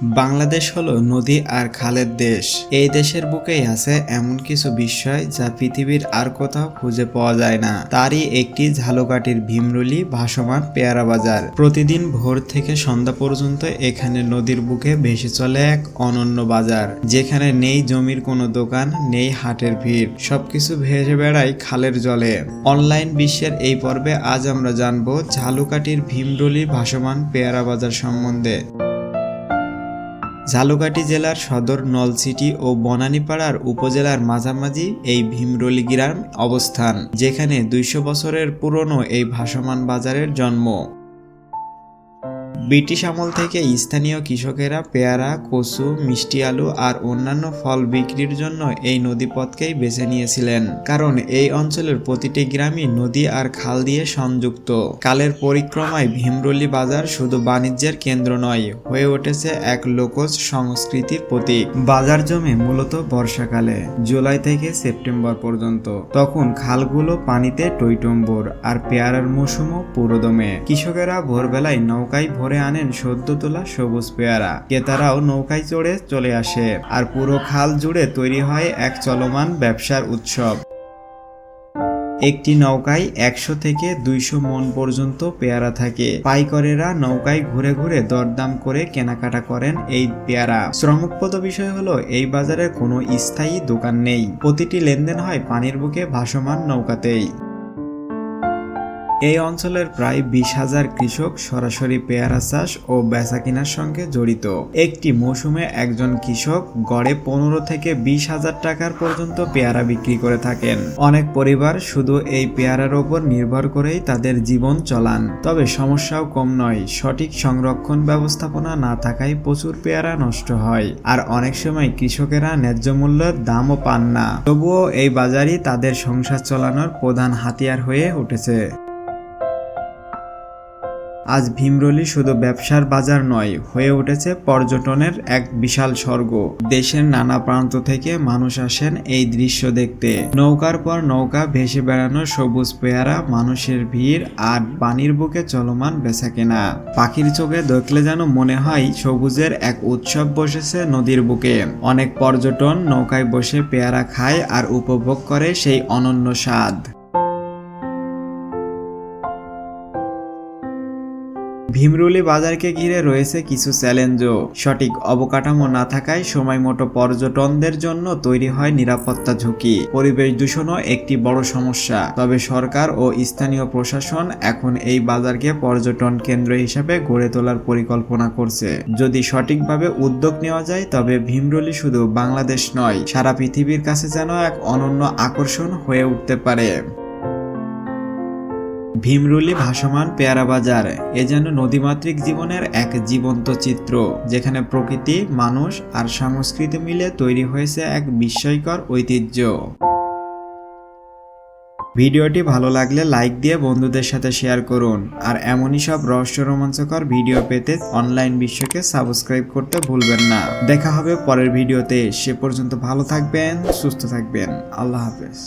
বাংলাদেশ হলো নদী আর খালের দেশ। এই দেশের বুকেই আছে এমন কিছু বিষয় যা পৃথিবীর আর কোথাও খুঁজে পাওয়া যায় না। তারই একটি ঝালকাঠির ভীমরুলি ভাসমান পেয়ারা বাজার। প্রতিদিন ভোর থেকে সন্ধ্যা পর্যন্ত এখানে নদীর বুকে ভেসে চলে এক অনন্য বাজার, যেখানে নেই জমির কোনো দোকান, নেই হাটের ভিড়, সবকিছু ভেসে বেড়ায় খালের জলে। অনলাইন বিশ্বের এই পর্বে আজ আমরা জানবো ঝালকাঠির ভীমরুলি ভাসমান পেয়ারা বাজার সম্বন্ধে। ঝালকাঠি জেলার সদর নলছিটি ও বনানীপাড়ার উপজেলার মাঝামাঝি এই ভীমরুলি গ্রাম অবস্থান, যেখানে 200 বছরের পুরনো এই ভাসমান বাজারের জন্ম। ব্রিটিশ আমল থেকে স্থানীয় কৃষকেরা পেয়ারা, কচু, মিষ্টি আলু আর অন্যান্য ফল বিক্রির জন্য এই নদীপথকেই বেছে নিয়েছিলেন, কারণ এই অঞ্চলের প্রতিটি গ্রামই নদী আর খাল দিয়ে সংযুক্ত। কালের পরিক্রমায় ভীমরুলি বাজার শুধু বাণিজ্যের কেন্দ্র নয়, হয়ে উঠেছে এক লোকজ সংস্কৃতির প্রতীক। বাজার জমে মূলত বর্ষাকালে, জুলাই থেকে সেপ্টেম্বর পর্যন্ত। তখন খালগুলো পানিতে টইটম্বুর আর পেয়ারার মৌসুমও পুরোদমে। কৃষকেরা ভোরবেলায় নৌকায় ভরে আনেন সদ্য তোলা সবুজ পেয়ারা। ক্রেতারাও নৌকায় চড়ে চলে আসে, আর পুরো খাল জুড়ে তৈরি হয় এক চলমান ব্যবসার উৎসব। একটি নৌকায় 100 থেকে 200 মণ পর্যন্ত পেয়ারা থাকে। পাইকারেরা নৌকায় ঘুরে ঘুরে দরদাম করে কেনাকাটা করেন এই পেয়ারা। চমকপ্রদ বিষয় হলো এই বাজারে কোনো স্থায়ী দোকান নেই, প্রতিটি লেনদেন হয় পানির বুকে ভাসমান নৌকাতেই। এই অঞ্চলের প্রায় 20,000 কৃষক সরাসরি পেয়ারা চাষ ও বেচাকেনার সঙ্গে জড়িত। একটি মৌসুমে একজন কৃষক গড়ে 15 থেকে 20,000 টাকার পর্যন্ত পেয়ারা বিক্রি করে থাকেন। অনেক পরিবার শুধু এই পেয়ারার ওপর নির্ভর করেই তাদের জীবন চলান। তবে সমস্যাও কম নয়, সঠিক সংরক্ষণ ব্যবস্থাপনা না থাকায় প্রচুর পেয়ারা নষ্ট হয়, আর অনেক সময় কৃষকেরা ন্যায্য মূল্যের দামও পান না। তবুও এই বাজারই তাদের সংসার চালানোর প্রধান হাতিয়ার হয়ে উঠেছে। আজ ভীমরুলি শুধু ব্যবসার বাজার নয়, হয়ে উঠেছে পর্যটনের এক বিশাল স্বর্গ। দেশের নানা প্রান্ত থেকে মানুষ আসেন এই দৃশ্য দেখতে। নৌকার পর নৌকা ভেসে বেড়ানো সবুজ পেয়ারা, মানুষের ভিড় আর পানির বুকে চলমান বেচাকেনা। পাখির চোখে দেখলে যেন মনে হয় সবুজের এক উৎসব বসেছে নদীর বুকে। অনেক পর্যটন নৌকায় বসে পেয়ারা খায় আর উপভোগ করে সেই অনন্য স্বাদ। ভীমরুলি বাজারকে ঘিরে রয়েছে কিছু চ্যালেঞ্জও। সঠিক অবকাঠামো না থাকায় সময়মতো পর্যটকদের জন্য তৈরি হয় নিরাপত্তা ঝুঁকি। পরিবেশ দূষণও একটি বড় সমস্যা। তবে সরকার ও স্থানীয় প্রশাসন এখন এই বাজারকে পর্যটন কেন্দ্র হিসেবে গড়ে তোলার পরিকল্পনা করছে। যদি সঠিকভাবে উদ্যোগ নেওয়া যায়, তবে ভীমরুলি শুধু বাংলাদেশ নয়, সারা পৃথিবীর কাছে যেন এক অনন্য আকর্ষণ হয়ে উঠতে পারে। ভীমরুলি ভাসমান পেয়ারা বাজার এ যেন নদীমাতৃক জীবনের এক জীবন্ত চিত্র, যেখানে প্রকৃতি, মানুষ আর সংস্কৃতি মিলে তৈরি হয়েছে এক বিস্ময়কর ঐতিহ্য। ভিডিওটি ভালো লাগলে লাইক দিয়ে বন্ধুদের সাথে শেয়ার করুন, আর এমনই সব রহস্য রোমাঞ্চকর ভিডিও পেতে অনলাইন বিশ্বকে সাবস্ক্রাইব করতে ভুলবেন না। দেখা হবে পরের ভিডিওতে। সে পর্যন্ত ভালো থাকবেন, সুস্থ থাকবেন। আল্লাহ হাফেজ।